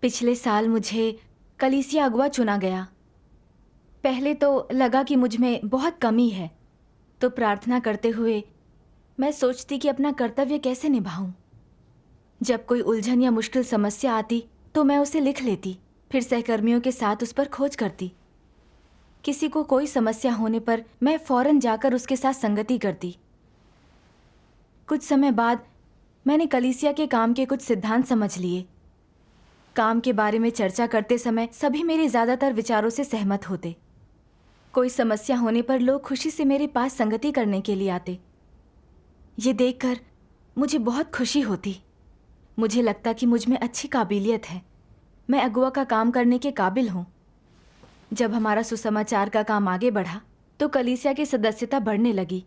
पिछले साल मुझे कलीसिया अगुआ चुना गया। पहले तो लगा कि मुझ में बहुत कमी है, तो प्रार्थना करते हुए मैं सोचती कि अपना कर्तव्य कैसे निभाऊं। जब कोई उलझन या मुश्किल समस्या आती तो मैं उसे लिख लेती, फिर सहकर्मियों के साथ उस पर खोज करती। किसी को कोई समस्या होने पर मैं फौरन जाकर उसके साथ संगति करती। कुछ समय बाद मैंने कलीसिया के काम के कुछ सिद्धांत समझ लिए। काम के बारे में चर्चा करते समय सभी मेरे ज़्यादातर विचारों से सहमत होते। कोई समस्या होने पर लोग खुशी से मेरे पास संगति करने के लिए आते। ये देखकर मुझे बहुत खुशी होती। मुझे लगता कि मुझ में अच्छी काबिलियत है, मैं अगुआ का काम करने के काबिल हूँ। जब हमारा सुसमाचार का काम आगे बढ़ा तो कलीसिया की सदस्यता बढ़ने लगी।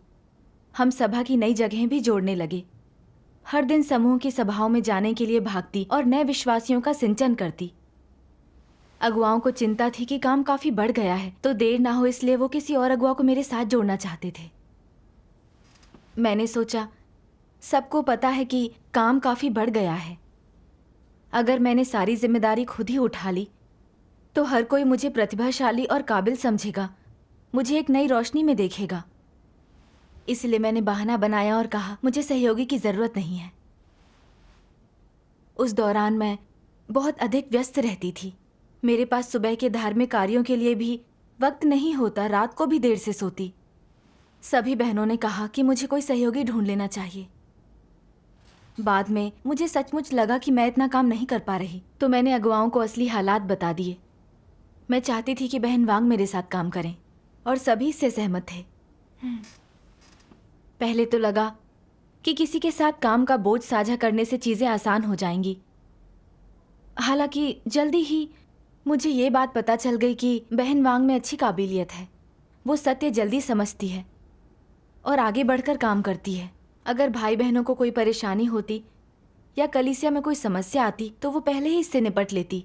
हम सभा की नई जगहें भी जोड़ने लगे। हर दिन समूह की सभाओं में जाने के लिए भागती और नए विश्वासियों का सिंचन करती। अगुआओं को चिंता थी कि काम काफी बढ़ गया है, तो देर ना हो इसलिए वो किसी और अगुआ को मेरे साथ जोड़ना चाहते थे। मैंने सोचा, सबको पता है कि काम काफी बढ़ गया है। अगर मैंने सारी जिम्मेदारी खुद ही उठा ली तो हर कोई मुझे प्रतिभाशाली और काबिल समझेगा, मुझे एक नई रोशनी में देखेगा। इसलिए मैंने बहाना बनाया और कहा मुझे सहयोगी की जरूरत नहीं है। उस दौरान मैं बहुत अधिक व्यस्त रहती थी। मेरे पास सुबह के धार्मिक कार्यों के लिए भी वक्त नहीं होता, रात को भी देर से सोती। सभी बहनों ने कहा कि मुझे कोई सहयोगी ढूंढ लेना चाहिए। बाद में मुझे सचमुच लगा कि मैं इतना काम नहीं कर पा रही, तो मैंने अगुवाओं को असली हालात बता दिए। मैं चाहती थी कि बहन वांग मेरे साथ काम करें और सभी इससे सहमत थे। पहले तो लगा कि किसी के साथ काम का बोझ साझा करने से चीज़ें आसान हो जाएंगी। हालांकि जल्दी ही मुझे ये बात पता चल गई कि बहन वांग में अच्छी काबिलियत है। वो सत्य जल्दी समझती है और आगे बढ़कर काम करती है। अगर भाई बहनों को कोई परेशानी होती या कलीसिया में कोई समस्या आती तो वो पहले ही इससे निपट लेती।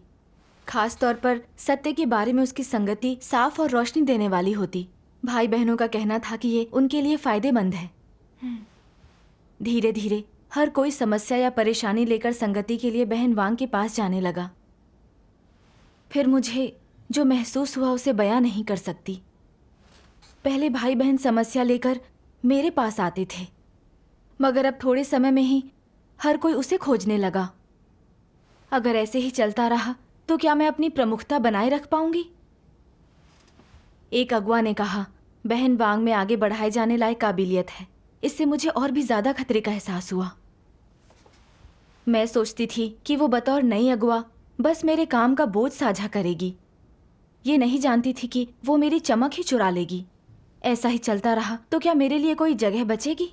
खास तौर पर सत्य के बारे में उसकी संगति साफ और रोशनी देने वाली होती। भाई बहनों का कहना था कि ये उनके लिए फायदेमंद है। धीरे धीरे हर कोई समस्या या परेशानी लेकर संगति के लिए बहन वांग के पास जाने लगा। फिर मुझे जो महसूस हुआ उसे बयां नहीं कर सकती। पहले भाई बहन समस्या लेकर मेरे पास आते थे, मगर अब थोड़े समय में ही हर कोई उसे खोजने लगा। अगर ऐसे ही चलता रहा तो क्या मैं अपनी प्रमुखता बनाए रख पाऊंगी? एक अगुआ ने कहा, बहन वांग में आगे बढ़ाए जाने लायक काबिलियत है। इससे मुझे और भी ज्यादा खतरे का एहसास हुआ। मैं सोचती थी कि वो बतौर नई अगुआ बस मेरे काम का बोझ साझा करेगी। ये नहीं जानती थी कि वो मेरी चमक ही चुरा लेगी। ऐसा ही चलता रहा तो क्या मेरे लिए कोई जगह बचेगी?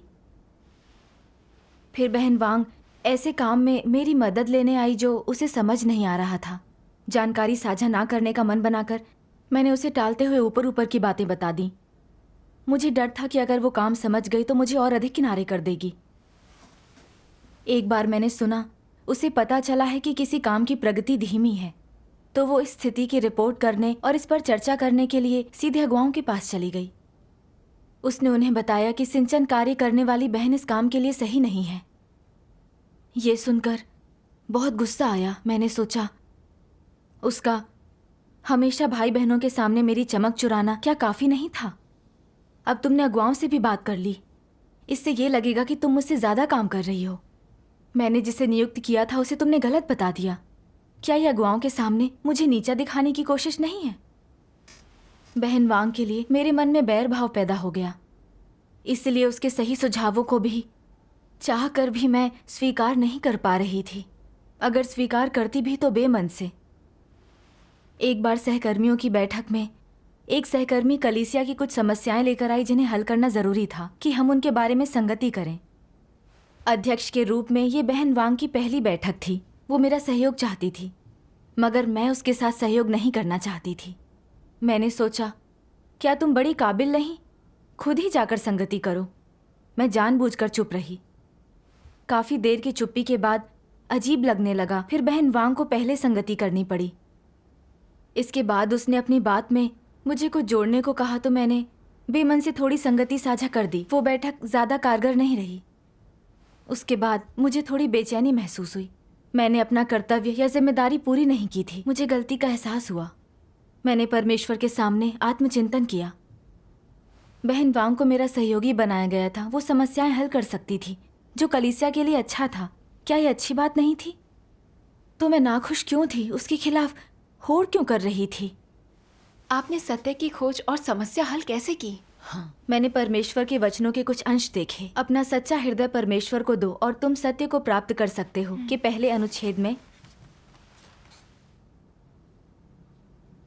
फिर बहन वांग ऐसे काम में मेरी मदद लेने आई जो उसे समझ नहीं आ रहा था। जानकारी साझा ना करने का मन बनाकर मैंने उसे टालते हुए ऊपर ऊपर की बातें बता दी। मुझे डर था कि अगर वो काम समझ गई तो मुझे और अधिक किनारे कर देगी। एक बार मैंने सुना उसे पता चला है कि किसी काम की प्रगति धीमी है, तो वो इस स्थिति की रिपोर्ट करने और इस पर चर्चा करने के लिए सीधे अगुवाओं के पास चली गई। उसने उन्हें बताया कि सिंचन कार्य करने वाली बहन इस काम के लिए सही नहीं है। ये सुनकर बहुत गुस्सा आया। मैंने सोचा, उसका हमेशा भाई बहनों के सामने मेरी चमक चुराना क्या काफी नहीं था? अब तुमने अगुवाओं से भी बात कर ली, इससे ये लगेगा कि तुम मुझसे ज्यादा काम कर रही हो। मैंने जिसे नियुक्त किया था उसे तुमने गलत बता दिया। क्या ये अगुवाओं के सामने मुझे नीचा दिखाने की कोशिश नहीं है? बहन वांग के लिए मेरे मन में बैर भाव पैदा हो गया। इसलिए उसके सही सुझावों को भी चाह कर भी मैं स्वीकार नहीं कर पा रही थी। अगर स्वीकार करती भी तो बेमन से। एक बार सहकर्मियों की बैठक में एक सहकर्मी कलीसिया की कुछ समस्याएं लेकर आई जिन्हें हल करना जरूरी था कि हम उनके बारे में संगति करें। अध्यक्ष के रूप में ये बहन वांग की पहली बैठक थी। वो मेरा सहयोग चाहती थी, मगर मैं उसके साथ सहयोग नहीं करना चाहती थी। मैंने सोचा, क्या तुम बड़ी काबिल नहीं? खुद ही जाकर संगति करो। मैं जानबूझकर चुप रही। काफी देर की चुप्पी के बाद अजीब लगने लगा। फिर बहन वांग को पहले संगति करनी पड़ी। इसके बाद उसने अपनी बात में मुझे कुछ जोड़ने को कहा तो मैंने बेमन से थोड़ी संगति साझा कर दी। वो बैठक ज्यादा कारगर नहीं रही। उसके बाद मुझे थोड़ी बेचैनी महसूस हुई। मैंने अपना कर्तव्य या जिम्मेदारी पूरी नहीं की थी। मुझे गलती का एहसास हुआ। मैंने परमेश्वर के सामने आत्मचिंतन किया। बहन वांग को मेरा सहयोगी बनाया गया था। वो समस्याएं हल कर सकती थी, जो कलीसिया के लिए अच्छा था। क्या ये अच्छी बात नहीं थी? तो मैं नाखुश क्यों थी? उसके खिलाफ होड़ क्यों कर रही थी? आपने सत्य की खोज और समस्या हल कैसे की? मैंने परमेश्वर के वचनों के कुछ अंश देखे। अपना सच्चा हृदय परमेश्वर को दो और तुम सत्य को प्राप्त कर सकते हो कि पहले अनुच्छेद में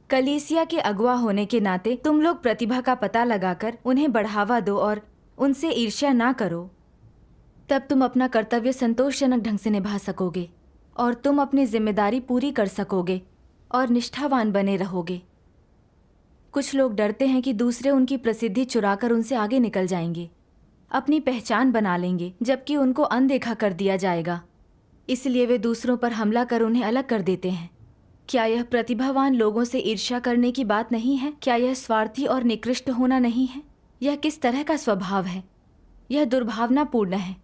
कलीसिया के अगुवा होने के नाते तुम लोग प्रतिभा का पता लगाकर उन्हें बढ़ावा दो और उनसे ईर्ष्या ना करो। तब तुम अपना कर्तव्य संतोषजनक ढंग से निभा सकोगे और तुम अपनी जिम्मेदारी पूरी कर सकोगे और निष्ठावान बने रहोगे। कुछ लोग डरते हैं कि दूसरे उनकी प्रसिद्धि चुराकर उनसे आगे निकल जाएंगे, अपनी पहचान बना लेंगे, जबकि उनको अनदेखा कर दिया जाएगा। इसलिए वे दूसरों पर हमला कर उन्हें अलग कर देते हैं। क्या यह प्रतिभावान लोगों से ईर्ष्या करने की बात नहीं है? क्या यह स्वार्थी और निकृष्ट होना नहीं है? यह किस तरह का स्वभाव है? यह दुर्भावनापूर्ण है।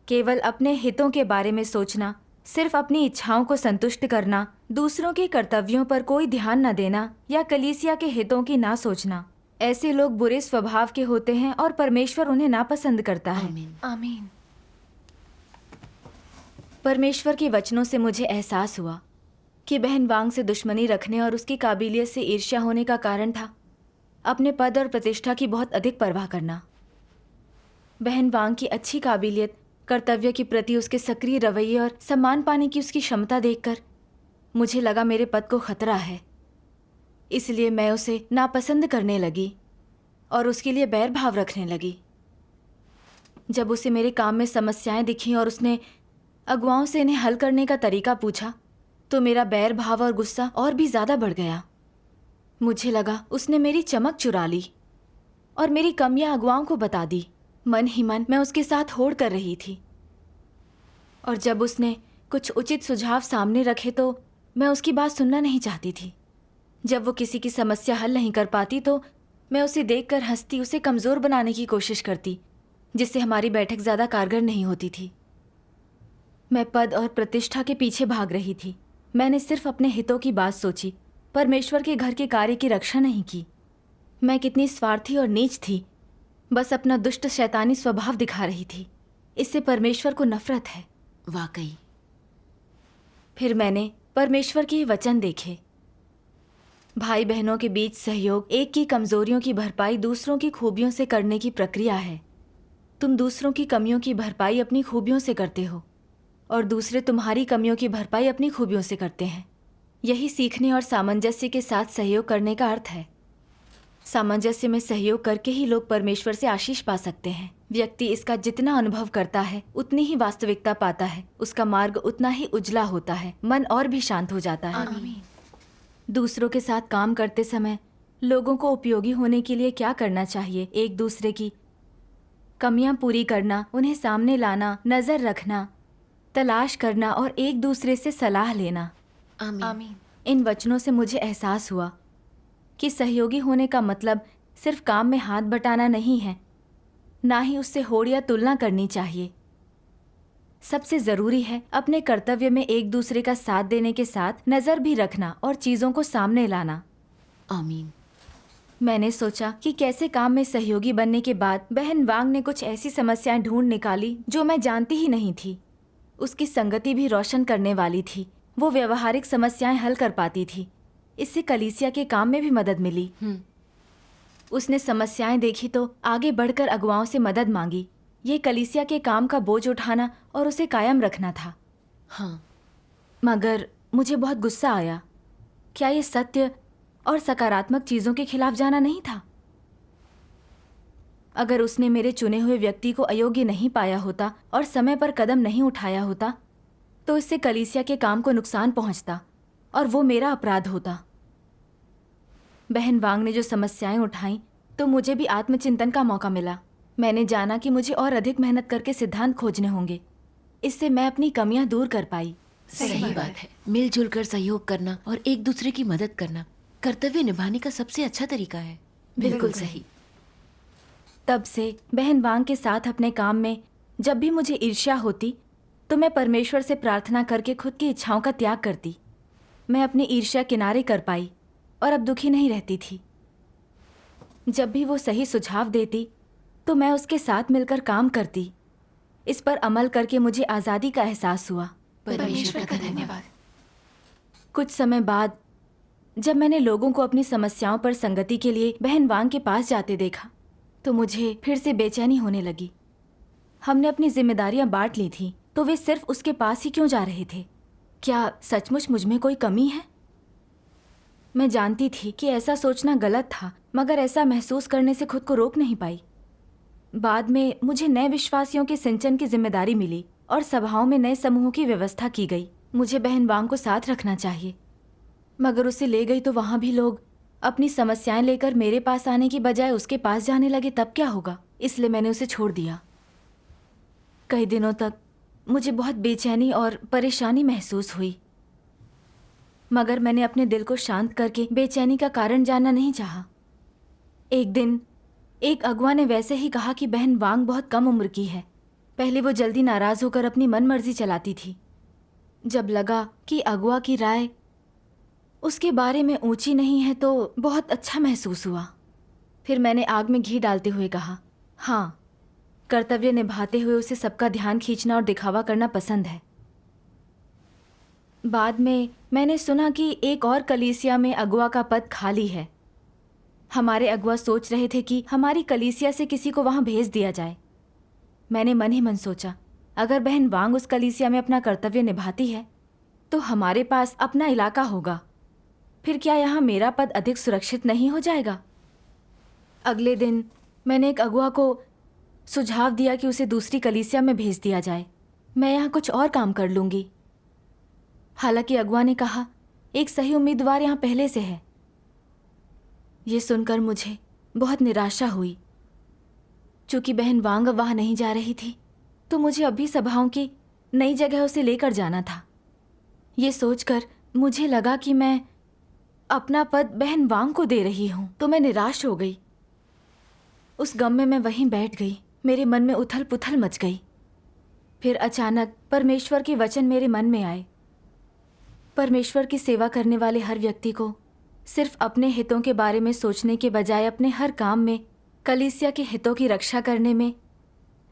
केवल अपने हितों के बारे में सोचना, सिर्फ अपनी इच्छाओं को संतुष्ट करना, दूसरों के कर्तव्यों पर कोई ध्यान न देना या कलीसिया के हितों की ना सोचना, ऐसे लोग बुरे स्वभाव के होते हैं और परमेश्वर उन्हें नापसंद करता है। आमीन। आमीन। परमेश्वर के वचनों से मुझे एहसास हुआ कि बहन वांग से दुश्मनी रखने और उसकी काबिलियत से ईर्ष्या होने का कारण था अपने पद और प्रतिष्ठा की बहुत अधिक परवाह करना। बहन वांग की अच्छी काबिलियत, कर्तव्य के प्रति उसके सक्रिय रवैये और सम्मान पाने की उसकी क्षमता देखकर मुझे लगा मेरे पद को खतरा है। इसलिए मैं उसे नापसंद करने लगी और उसके लिए बैर भाव रखने लगी। जब उसे मेरे काम में समस्याएं दिखीं और उसने अगुवाओं से इन्हें हल करने का तरीका पूछा, तो मेरा बैर भाव और गुस्सा और भी ज़्यादा बढ़ गया। मुझे लगा उसने मेरी चमक चुरा ली और मेरी कमियां अगुवाओं को बता दी। मन ही मन मैं उसके साथ होड़ कर रही थी और जब उसने कुछ उचित सुझाव सामने रखे तो मैं उसकी बात सुनना नहीं चाहती थी। जब वो किसी की समस्या हल नहीं कर पाती तो मैं उसे देखकर हंसती, उसे कमज़ोर बनाने की कोशिश करती, जिससे हमारी बैठक ज़्यादा कारगर नहीं होती थी। मैं पद और प्रतिष्ठा के पीछे भाग रही थी। मैंने सिर्फ अपने हितों की बात सोची, परमेश्वर के घर के कार्य की रक्षा नहीं की। मैं कितनी स्वार्थी और नीच थी, बस अपना दुष्ट शैतानी स्वभाव दिखा रही थी। इससे परमेश्वर को नफरत है। वाकई। फिर मैंने परमेश्वर के वचन देखे। भाई बहनों के बीच सहयोग एक की कमजोरियों की भरपाई दूसरों की खूबियों से करने की प्रक्रिया है। तुम दूसरों की कमियों की भरपाई अपनी खूबियों से करते हो और दूसरे तुम्हारी कमियों की भरपाई अपनी खूबियों से करते हैं। यही सीखने और सामंजस्य के साथ सहयोग करने का अर्थ है। सामंजस्य में सहयोग करके ही लोग परमेश्वर से आशीष पा सकते हैं। व्यक्ति इसका जितना अनुभव करता है उतनी ही वास्तविकता पाता है, उसका मार्ग उतना ही उजला होता है, मन और भी शांत हो जाता है। आमीन। दूसरों के साथ काम करते समय लोगों को उपयोगी होने के लिए क्या करना चाहिए? एक दूसरे की कमियां पूरी करना, उन्हें सामने लाना, नज़र रखना, तलाश करना और एक दूसरे से सलाह लेना। आमीन। आमीन। इन वचनों से मुझे एहसास हुआ कि सहयोगी होने का मतलब सिर्फ काम में हाथ बटाना नहीं है, ना ही उससे होड़ या तुलना करनी चाहिए। सबसे ज़रूरी है अपने कर्तव्य में एक दूसरे का साथ देने के साथ नज़र भी रखना और चीज़ों को सामने लाना। आमीन। मैंने सोचा कि कैसे काम में सहयोगी बनने के बाद बहन वांग ने कुछ ऐसी समस्याएं ढूंढ निकाली जो मैं जानती ही नहीं थी। उसकी संगति भी रोशन करने वाली थी। वो व्यवहारिक समस्याएं हल कर पाती थी। इससे कलीसिया के काम में भी मदद मिली। उसने समस्याएं देखी तो आगे बढ़कर अगुवाओं से मदद मांगी। ये कलीसिया के काम का बोझ उठाना और उसे कायम रखना था। हाँ। मगर मुझे बहुत गुस्सा आया। क्या ये सत्य और सकारात्मक चीज़ों के खिलाफ जाना नहीं था? अगर उसने मेरे चुने हुए व्यक्ति को अयोग्य नहीं पाया होता और समय पर कदम नहीं उठाया होता तो इससे कलीसिया के काम को नुकसान पहुंचता और वो मेरा अपराध होता। बहन वांग ने जो समस्याएं उठाईं तो मुझे भी आत्मचिंतन का मौका मिला। मैंने जाना कि मुझे और अधिक मेहनत करके सिद्धांत खोजने होंगे। इससे मैं अपनी कमियां दूर कर पाई। सही बात है। मिलजुल कर सहयोग करना और एक दूसरे की मदद करना कर्तव्य निभाने का सबसे अच्छा तरीका है। बिल्कुल सही। तब से बहन वांग के साथ अपने काम में जब भी मुझे ईर्ष्या होती तो मैं परमेश्वर से प्रार्थना करके खुद की इच्छाओं का त्याग करती। मैं अपनी ईर्ष्या किनारे कर पाई और अब दुखी नहीं रहती थी। जब भी वो सही सुझाव देती तो मैं उसके साथ मिलकर काम करती। इस पर अमल करके मुझे आज़ादी का एहसास हुआ। परमेश्वर का धन्यवाद। कुछ समय बाद जब मैंने लोगों को अपनी समस्याओं पर संगति के लिए बहन वांग के पास जाते देखा तो मुझे फिर से बेचैनी होने लगी। हमने अपनी जिम्मेदारियां बांट ली थी, तो वे सिर्फ उसके पास ही क्यों जा रहे थे? क्या सचमुच मुझ में कोई कमी है? मैं जानती थी कि ऐसा सोचना गलत था, मगर ऐसा महसूस करने से खुद को रोक नहीं पाई। बाद में मुझे नए विश्वासियों के सिंचन की जिम्मेदारी मिली और सभाओं में नए समूहों की व्यवस्था की गई। मुझे बहन वांग को साथ रखना चाहिए, मगर उसे ले गई तो वहाँ भी लोग अपनी समस्याएं लेकर मेरे पास आने की बजाय उसके पास जाने लगे, तब क्या होगा? इसलिए मैंने उसे छोड़ दिया। कई दिनों तक मुझे बहुत बेचैनी और परेशानी महसूस हुई, मगर मैंने अपने दिल को शांत करके बेचैनी का कारण जानना नहीं चाहा। एक दिन एक अगुआ ने वैसे ही कहा कि बहन वांग बहुत कम उम्र की है। पहले वो जल्दी नाराज होकर अपनी मनमर्जी चलाती थी। जब लगा कि अगुआ की राय उसके बारे में ऊंची नहीं है तो बहुत अच्छा महसूस हुआ। फिर मैंने आग में घी डालते हुए कहा, हाँ, कर्तव्य निभाते हुए उसे सबका ध्यान खींचना और दिखावा करना पसंद है। बाद में मैंने सुना कि एक और कलीसिया में अगुआ का पद खाली है। हमारे अगुआ सोच रहे थे कि हमारी कलीसिया से किसी को वहां भेज दिया जाए। मैंने मन ही मन सोचा, अगर बहन वांग उस कलीसिया में अपना कर्तव्य निभाती है तो हमारे पास अपना इलाका होगा। फिर क्या यहाँ मेरा पद अधिक सुरक्षित नहीं हो जाएगा? अगले दिन मैंने एक अगुआ को सुझाव दिया कि उसे दूसरी कलीसिया में भेज दिया जाए। मैं यहाँ कुछ और काम कर लूँगी। हालांकि अगुआ ने कहा, एक सही उम्मीदवार यहाँ पहले से है। ये सुनकर मुझे बहुत निराशा हुई। चूँकि बहन वांग वहाँ नहीं जा रही थी तो मुझे अभी सभाओं की नई जगह उसे लेकर जाना था। ये सोचकर मुझे लगा कि मैं अपना पद बहन वांग को दे रही हूँ, तो मैं निराश हो गई। उस गम में मैं वहीं बैठ गई। मेरे मन में उथल पुथल मच गई। फिर अचानक परमेश्वर के वचन मेरे मन में आए। परमेश्वर की सेवा करने वाले हर व्यक्ति को सिर्फ अपने हितों के बारे में सोचने के बजाय अपने हर काम में कलीसिया के हितों की रक्षा करने में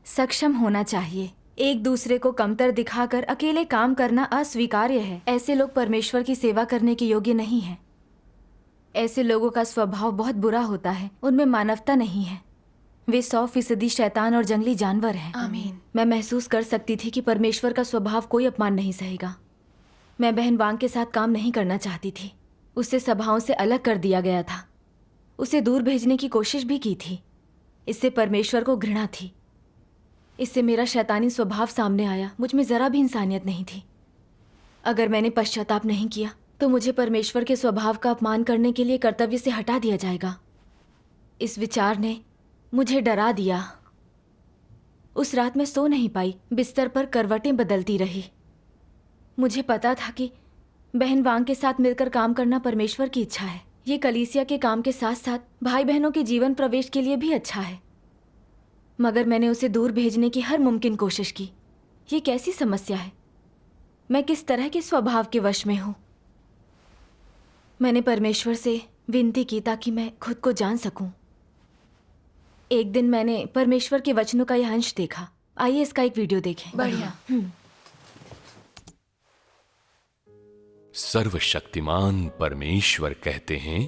सक्षम होना चाहिए। एक दूसरे को कमतर दिखाकर अकेले काम करना अस्वीकार्य है। ऐसे लोग परमेश्वर की सेवा करने के योग्य नहीं हैं। ऐसे लोगों का स्वभाव बहुत बुरा होता है, उनमें मानवता नहीं है। वे 100% शैतान और जंगली जानवर हैं। आमीन। मैं महसूस कर सकती थी कि परमेश्वर का स्वभाव कोई अपमान नहीं सहेगा। मैं बहन वांग के साथ काम नहीं करना चाहती थी। उसे सभाओं से अलग कर दिया गया था। उसे दूर भेजने की कोशिश भी की थी। इससे परमेश्वर को घृणा थी। इससे मेरा शैतानी स्वभाव सामने आया। मुझ में जरा भी इंसानियत नहीं थी। अगर मैंने पश्चाताप नहीं किया तो मुझे परमेश्वर के स्वभाव का अपमान करने के लिए कर्तव्य से हटा दिया जाएगा। इस विचार ने मुझे डरा दिया। उस रात मैं सो नहीं पाई, बिस्तर पर करवटें बदलती रही। मुझे पता था कि बहन वांग के साथ मिलकर काम करना परमेश्वर की इच्छा है। ये कलीसिया के काम के साथ साथ भाई बहनों के जीवन प्रवेश के लिए भी अच्छा है। मगर मैंने उसे दूर भेजने की हर मुमकिन कोशिश की। ये कैसी समस्या है? मैं किस तरह के स्वभाव के वश में हूँ? मैंने परमेश्वर से विनती की ताकि मैं खुद को जान सकूं। एक दिन मैंने परमेश्वर के वचनों का यह अंश देखा। आइए इसका एक वीडियो देखें। बढ़िया। सर्वशक्तिमान परमेश्वर कहते हैं,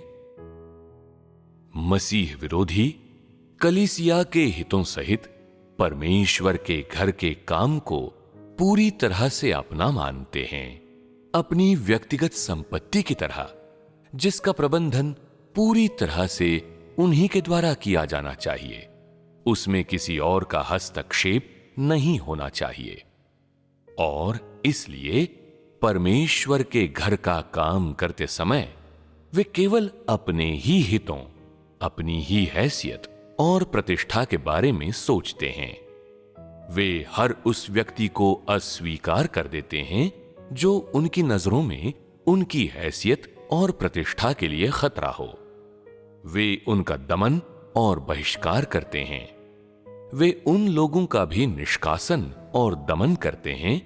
मसीह विरोधी कलीसिया के हितों सहित परमेश्वर के घर के काम को पूरी तरह से अपना मानते हैं, अपनी व्यक्तिगत संपत्ति की तरह, जिसका प्रबंधन पूरी तरह से उन्हीं के द्वारा किया जाना चाहिए। उसमें किसी और का हस्तक्षेप नहीं होना चाहिए। और इसलिए परमेश्वर के घर का काम करते समय वे केवल अपने ही हितों, अपनी ही हैसियत और प्रतिष्ठा के बारे में सोचते हैं। वे हर उस व्यक्ति को अस्वीकार कर देते हैं जो उनकी नजरों में उनकी हैसियत और प्रतिष्ठा के लिए खतरा हो। वे उनका दमन और बहिष्कार करते हैं। वे उन लोगों का भी निष्कासन और दमन करते हैं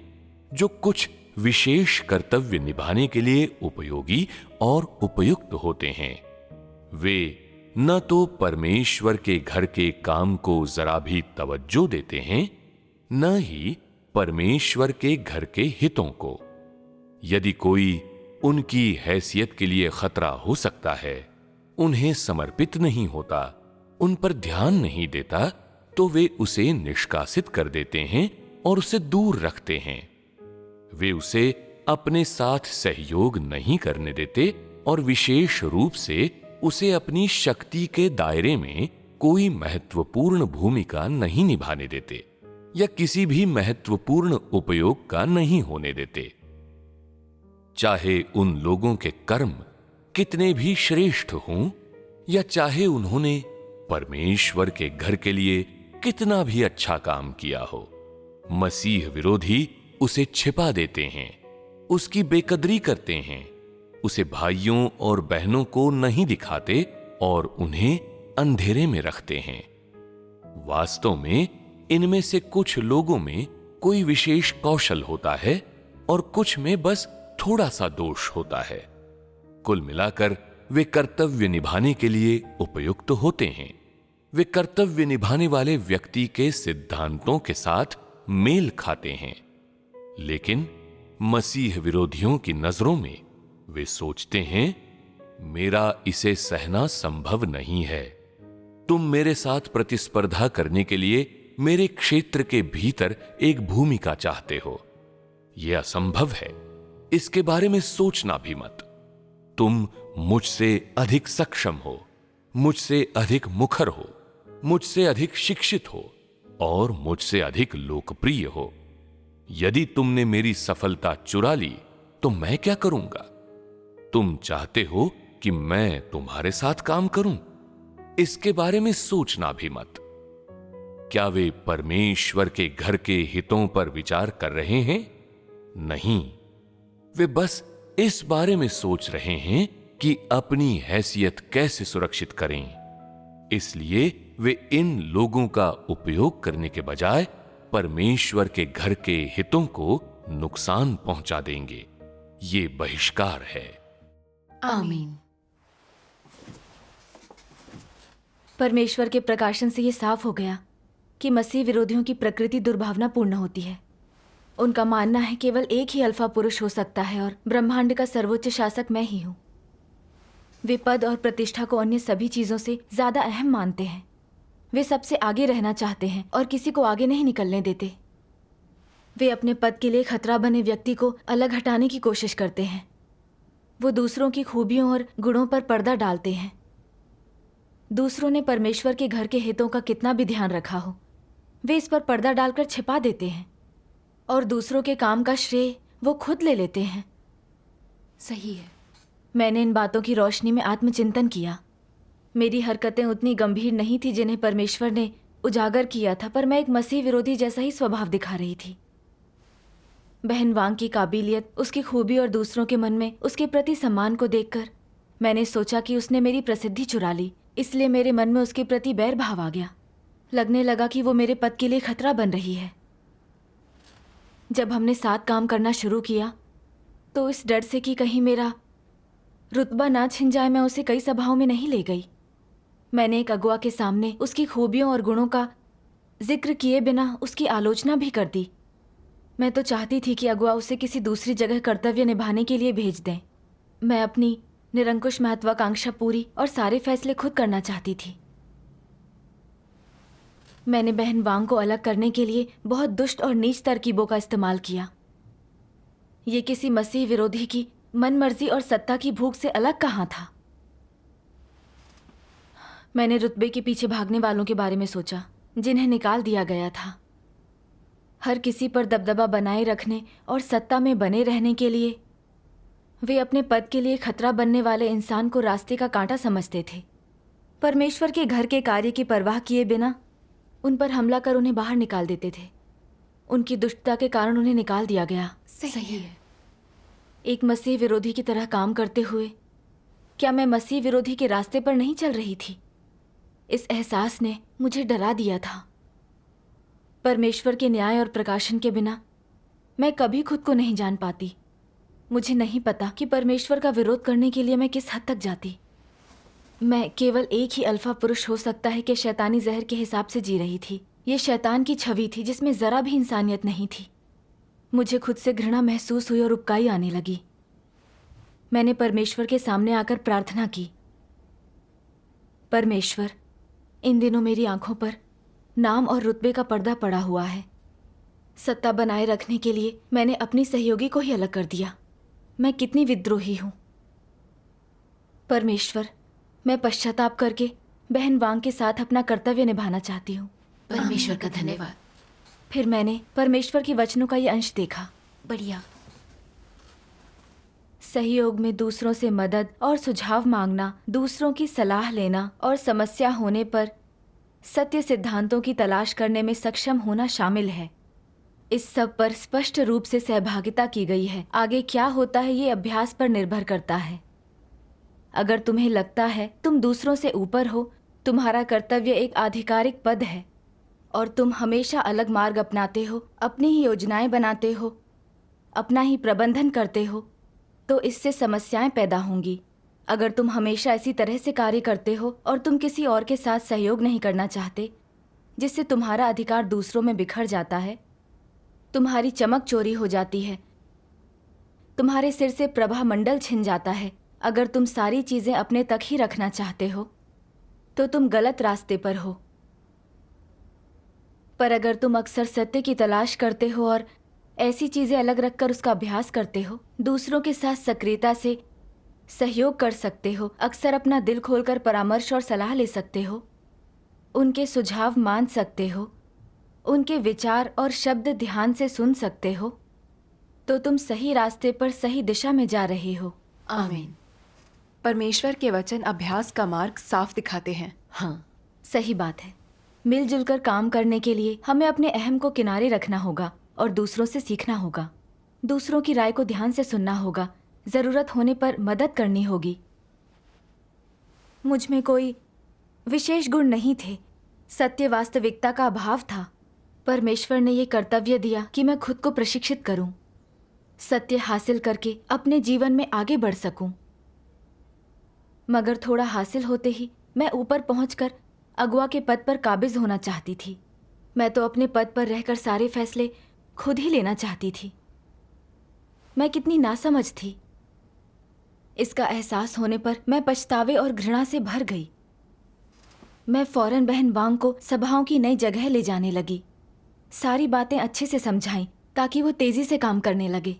जो कुछ विशेष कर्तव्य निभाने के लिए उपयोगी और उपयुक्त होते हैं। वे न तो परमेश्वर के घर के काम को जरा भी तवज्जो देते हैं, न ही परमेश्वर के घर के हितों को। यदि कोई उनकी हैसियत के लिए खतरा हो सकता है, उन्हें समर्पित नहीं होता, उन पर ध्यान नहीं देता, तो वे उसे निष्कासित कर देते हैं और उसे दूर रखते हैं। वे उसे अपने साथ सहयोग नहीं करने देते और विशेष रूप से उसे अपनी शक्ति के दायरे में कोई महत्वपूर्ण भूमिका नहीं निभाने देते या किसी भी महत्वपूर्ण उपयोग का नहीं होने देते। चाहे उन लोगों के कर्म कितने भी श्रेष्ठ हों या चाहे उन्होंने परमेश्वर के घर के लिए कितना भी अच्छा काम किया हो, मसीह विरोधी उसे छिपा देते हैं, उसकी बेकदरी करते हैं, उसे भाइयों और बहनों को नहीं दिखाते और उन्हें अंधेरे में रखते हैं। वास्तव में इनमें से कुछ लोगों में कोई विशेष कौशल होता है और कुछ में बस थोड़ा सा दोष होता है। कुल मिलाकर वे कर्तव्य निभाने के लिए उपयुक्त होते हैं। वे कर्तव्य निभाने वाले व्यक्ति के सिद्धांतों के साथ मेल खाते हैं, लेकिन मसीह विरोधियों की नजरों में वे सोचते हैं, मेरा इसे सहना संभव नहीं है। तुम मेरे साथ प्रतिस्पर्धा करने के लिए मेरे क्षेत्र के भीतर एक भूमिका चाहते हो। यह असंभव है, इसके बारे में सोचना भी मत। तुम मुझसे अधिक सक्षम हो, मुझसे अधिक मुखर हो, मुझसे अधिक शिक्षित हो और मुझसे अधिक लोकप्रिय हो। यदि तुमने मेरी सफलता चुरा ली तो मैं क्या करूंगा? तुम चाहते हो कि मैं तुम्हारे साथ काम करूं? इसके बारे में सोचना भी मत। क्या वे परमेश्वर के घर के हितों पर विचार कर रहे हैं? नहीं, वे बस इस बारे में सोच रहे हैं कि अपनी हैसियत कैसे सुरक्षित करें। इसलिए वे इन लोगों का उपयोग करने के बजाय परमेश्वर के घर के हितों को नुकसान पहुंचा देंगे। ये बहिष्कार है। आमीन। परमेश्वर के प्रकाशन से ये साफ हो गया कि मसीह विरोधियों की प्रकृति दुर्भावनापूर्ण होती है। उनका मानना है केवल एक ही अल्फा पुरुष हो सकता है और ब्रह्मांड का सर्वोच्च शासक मैं ही हूं। वे पद और प्रतिष्ठा को अन्य सभी चीजों से ज्यादा अहम मानते हैं। वे सबसे आगे रहना चाहते हैं और किसी को आगे नहीं निकलने देते। वे अपने पद के लिए खतरा बने व्यक्ति को अलग हटाने की कोशिश करते हैं। वो दूसरों की खूबियों और गुणों पर पर्दा डालते हैं। दूसरों ने परमेश्वर के घर के हितों का कितना भी ध्यान रखा हो, वे इस पर पर्दा डालकर छिपा देते हैं और दूसरों के काम का श्रेय वो खुद ले लेते हैं। सही है। मैंने इन बातों की रोशनी में आत्मचिंतन किया। मेरी हरकतें उतनी गंभीर नहीं थी जिन्हें परमेश्वर ने उजागर किया था, पर मैं एक मसीह विरोधी जैसा ही स्वभाव दिखा रही थी। बहन वांग की काबिलियत, उसकी खूबी और दूसरों के मन में उसके प्रति सम्मान को देखकर मैंने सोचा कि उसने मेरी प्रसिद्धि चुरा ली। इसलिए मेरे मन में उसके प्रति बैर भाव आ गया। लगने लगा कि वो मेरे पद के लिए खतरा बन रही है। जब हमने साथ काम करना शुरू किया तो इस डर से कि कहीं मेरा रुतबा ना छिन जाए, मैं उसे कई सभाओं में नहीं ले गई। मैंने एक अगुआ के सामने उसकी खूबियों और गुणों का जिक्र किए बिना उसकी आलोचना भी कर दी। मैं तो चाहती थी कि अगुआ उसे किसी दूसरी जगह कर्तव्य निभाने के लिए भेज दें। मैं अपनी निरंकुश महत्वाकांक्षा पूरी और सारे फैसले खुद करना चाहती थी। मैंने बहन वांग को अलग करने के लिए बहुत दुष्ट और नीच तरकीबों का इस्तेमाल किया। ये किसी मसीह विरोधी की मनमर्जी और सत्ता की भूख से अलग कहाँ था। मैंने रुतबे के पीछे भागने वालों के बारे में सोचा जिन्हें निकाल दिया गया था। हर किसी पर दबदबा बनाए रखने और सत्ता में बने रहने के लिए वे अपने पद के लिए खतरा बनने वाले इंसान को रास्ते का कांटा समझते थे। परमेश्वर के घर के कार्य की परवाह किए बिना उन पर हमला कर उन्हें बाहर निकाल देते थे। उनकी दुष्टता के कारण उन्हें निकाल दिया गया। सही है। एक मसीह विरोधी की तरह काम करते हुए क्या मैं मसीह विरोधी के रास्ते पर नहीं चल रही थी? इस एहसास ने मुझे डरा दिया था। परमेश्वर के न्याय और प्रकाशन के बिना मैं कभी खुद को नहीं जान पाती। मुझे नहीं पता कि परमेश्वर का विरोध करने के लिए मैं किस हद तक जाती। मैं केवल एक ही अल्फा पुरुष हो सकता है कि शैतानी जहर के हिसाब से जी रही थी। ये शैतान की छवि थी जिसमें जरा भी इंसानियत नहीं थी। मुझे खुद से घृणा महसूस हुई और उबकाई आने लगी। मैंने परमेश्वर के सामने आकर प्रार्थना की, परमेश्वर, इन दिनों मेरी आंखों पर नाम और रुतबे का पर्दा पड़ा हुआ है। सत्ता बनाए रखने के लिए मैंने अपनी सहयोगी को ही अलग कर दिया। मैं कितनी विद्रोही हूं। परमेश्वर, मैं पश्चाताप करके बहन वांग के साथ अपना कर्तव्य निभाना चाहती हूँ। परमेश्वर का धन्यवाद। फिर मैंने परमेश्वर के वचनों का ये अंश देखा। बढ़िया। सहयोग में दूसरों से मदद और सुझाव मांगना, दूसरों की सलाह लेना और समस्या होने पर सत्य सिद्धांतों की तलाश करने में सक्षम होना शामिल है। इस सब पर स्पष्ट रूप से सहभागिता की गई है। आगे क्या होता है ये अभ्यास पर निर्भर करता है। अगर तुम्हें लगता है तुम दूसरों से ऊपर हो, तुम्हारा कर्तव्य एक आधिकारिक पद है और तुम हमेशा अलग मार्ग अपनाते हो, अपनी ही योजनाएं बनाते हो, अपना ही प्रबंधन करते हो, तो इससे समस्याएं पैदा होंगी। अगर तुम हमेशा इसी तरह से कार्य करते हो और तुम किसी और के साथ सहयोग नहीं करना चाहते, जिससे तुम्हारा अधिकार दूसरों में बिखर जाता है, तुम्हारी चमक चोरी हो जाती है, तुम्हारे सिर से प्रभा मंडल छिन जाता है। अगर तुम सारी चीजें अपने तक ही रखना चाहते हो तो तुम गलत रास्ते पर हो। पर अगर तुम अक्सर सत्य की तलाश करते हो और ऐसी चीजें अलग रखकर उसका अभ्यास करते हो, दूसरों के साथ सक्रियता से सहयोग कर सकते हो, अक्सर अपना दिल खोलकर परामर्श और सलाह ले सकते हो, उनके सुझाव मान सकते हो, उनके विचार और शब्द ध्यान से सुन सकते हो, तो तुम सही रास्ते पर सही दिशा में जा रहे हो। आमीन। परमेश्वर के वचन अभ्यास का मार्ग साफ दिखाते हैं। हाँ, सही बात है। मिलजुल कर काम करने के लिए हमें अपने अहम को किनारे रखना होगा और दूसरों से सीखना होगा। दूसरों की राय को ध्यान से सुनना होगा, जरूरत होने पर मदद करनी होगी। मुझ में कोई विशेष गुण नहीं थे, सत्य वास्तविकता का अभाव था। परमेश्वर ने ये कर्तव्य दिया कि मैं खुद को प्रशिक्षित करूं, सत्य हासिल करके अपने जीवन में आगे बढ़ सकूं। मगर थोड़ा हासिल होते ही मैं ऊपर पहुंचकर अगुवा के पद पर काबिज होना चाहती थी। मैं तो अपने पद पर रहकर सारे फैसले खुद ही लेना चाहती थी। मैं कितनी नासमझ थी। इसका एहसास होने पर मैं पछतावे और घृणा से भर गई। मैं फौरन बहन वांग को सभाओं की नई जगह ले जाने लगी, सारी बातें अच्छे से समझाईं ताकि वो तेजी से काम करने लगे।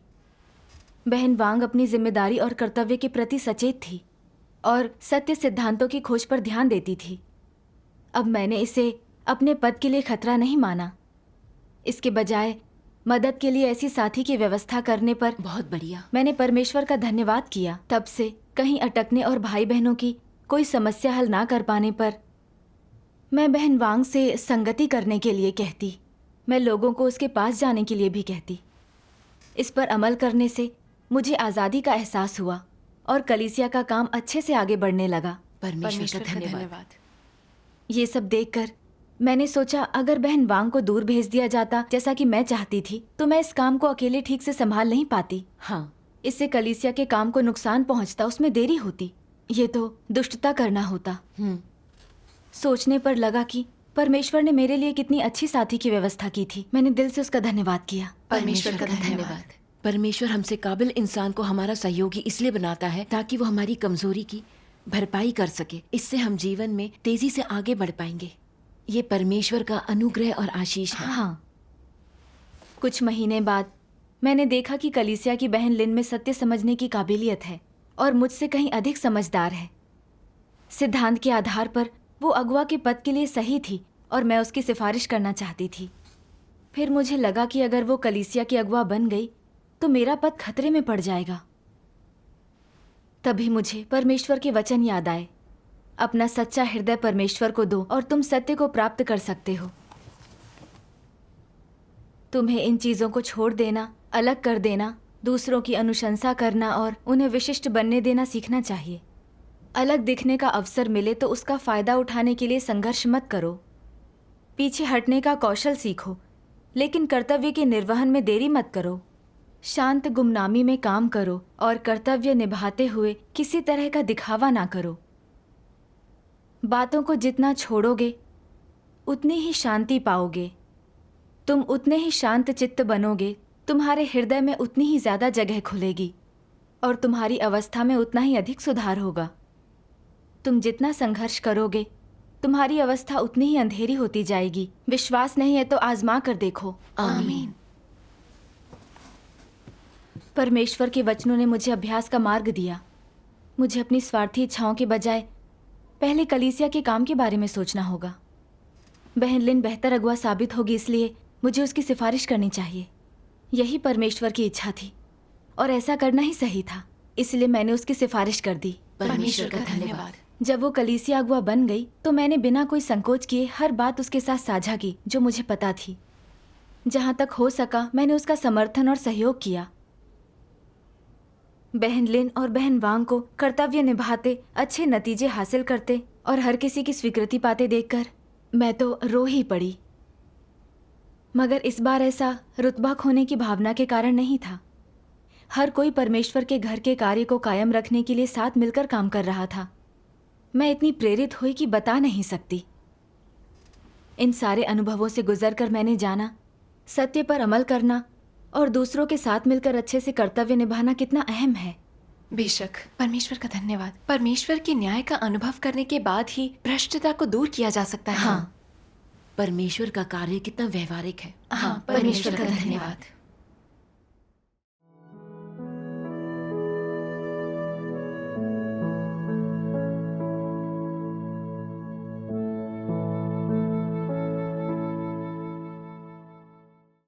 बहन वांग अपनी जिम्मेदारी और कर्तव्य के प्रति सचेत थी और सत्य सिद्धांतों की खोज पर ध्यान देती थी। अब मैंने इसे अपने पद के लिए खतरा नहीं माना। इसके बजाय मदद के लिए ऐसी साथी की व्यवस्था करने पर बहुत बढ़िया। मैंने परमेश्वर का धन्यवाद किया। तब से कहीं अटकने और भाई बहनों की कोई समस्या हल ना कर पाने पर मैं बहन वांग से संगति करने के लिए कहती। मैं लोगों को उसके पास जाने के लिए भी कहती। इस पर अमल करने से मुझे आज़ादी का एहसास हुआ और कलीसिया का काम अच्छे से आगे बढ़ने लगा। परमेश्वर का धन्यवाद। ये सब देखकर मैंने सोचा, अगर बहन वांग को दूर भेज दिया जाता जैसा कि मैं चाहती थी, तो मैं इस काम को अकेले ठीक से संभाल नहीं पाती। हाँ, इससे कलीसिया के काम को नुकसान पहुंचता, उसमें देरी होती। ये तो दुष्टता करना होता। सोचने पर लगा कि परमेश्वर ने मेरे लिए कितनी अच्छी साथी की व्यवस्था की थी। मैंने दिल से उसका धन्यवाद किया। परमेश्वर का धन्यवाद। परमेश्वर हमसे काबिल इंसान को हमारा सहयोगी इसलिए बनाता है ताकि वो हमारी कमजोरी की भरपाई कर सके। इससे हम जीवन में तेजी से आगे बढ़ पाएंगे। ये परमेश्वर का अनुग्रह और आशीष है। हाँ। कुछ महीने बाद मैंने देखा कि कलीसिया की बहन लिन में सत्य समझने की काबिलियत है और मुझसे कहीं अधिक समझदार है। सिद्धांत के आधार पर वो अगुवा के पद के लिए सही थी और मैं उसकी सिफारिश करना चाहती थी। फिर मुझे लगा कि अगर वो कलीसिया की अगुवा बन गई तो मेरा पद खतरे में पड़ जाएगा। तभी मुझे परमेश्वर के वचन याद आए, अपना सच्चा हृदय परमेश्वर को दो और तुम सत्य को प्राप्त कर सकते हो। तुम्हें इन चीजों को छोड़ देना, अलग कर देना, दूसरों की अनुशंसा करना और उन्हें विशिष्ट बनने देना सीखना चाहिए। अलग दिखने का अवसर मिले तो उसका फायदा उठाने के लिए संघर्ष मत करो। पीछे हटने का कौशल सीखो, लेकिन कर्तव्य के निर्वहन में देरी मत करो। शांत गुमनामी में काम करो और कर्तव्य निभाते हुए किसी तरह का दिखावा ना करो। बातों को जितना छोड़ोगे उतनी ही शांति पाओगे। तुम उतने ही शांत चित्त बनोगे, तुम्हारे हृदय में उतनी ही ज्यादा जगह खुलेगी और तुम्हारी अवस्था में उतना ही अधिक सुधार होगा। तुम जितना संघर्ष करोगे तुम्हारी अवस्था उतनी ही अंधेरी होती जाएगी। विश्वास नहीं है तो आजमा कर देखो। आमीन। परमेश्वर के वचनों ने मुझे अभ्यास का मार्ग दिया। मुझे अपनी स्वार्थी इच्छाओं के बजाय पहले कलीसिया के काम के बारे में सोचना होगा। बहन लिन बेहतर अगुआ साबित होगी, इसलिए मुझे उसकी सिफारिश करनी चाहिए। यही परमेश्वर की इच्छा थी और ऐसा करना ही सही था, इसलिए मैंने उसकी सिफारिश कर दी। परमेश्वर का धन्यवाद। जब वो कलीसिया अगुआ बन गई तो मैंने बिना कोई संकोच किए हर बात उसके साथ साझा की जो मुझे पता थी। जहाँ तक हो सका मैंने उसका समर्थन और सहयोग किया। बहन लिन और बहन वांग को कर्तव्य निभाते, अच्छे नतीजे हासिल करते और हर किसी की स्वीकृति पाते देखकर मैं तो रो ही पड़ी। मगर इस बार ऐसा रुतबा खोने की भावना के कारण नहीं था। हर कोई परमेश्वर के घर के कार्य को कायम रखने के लिए साथ मिलकर काम कर रहा था। मैं इतनी प्रेरित हुई कि बता नहीं सकती। इन सारे अनुभवों से गुजरकर मैंने जाना सत्य पर अमल करना और दूसरों के साथ मिलकर अच्छे से कर्तव्य निभाना कितना अहम है। बेशक, परमेश्वर का धन्यवाद। परमेश्वर के न्याय का अनुभव करने के बाद ही भ्रष्टता को दूर किया जा सकता है। हाँ, परमेश्वर का कार्य कितना व्यवहारिक है। हाँ, परमेश्वर का धन्यवाद।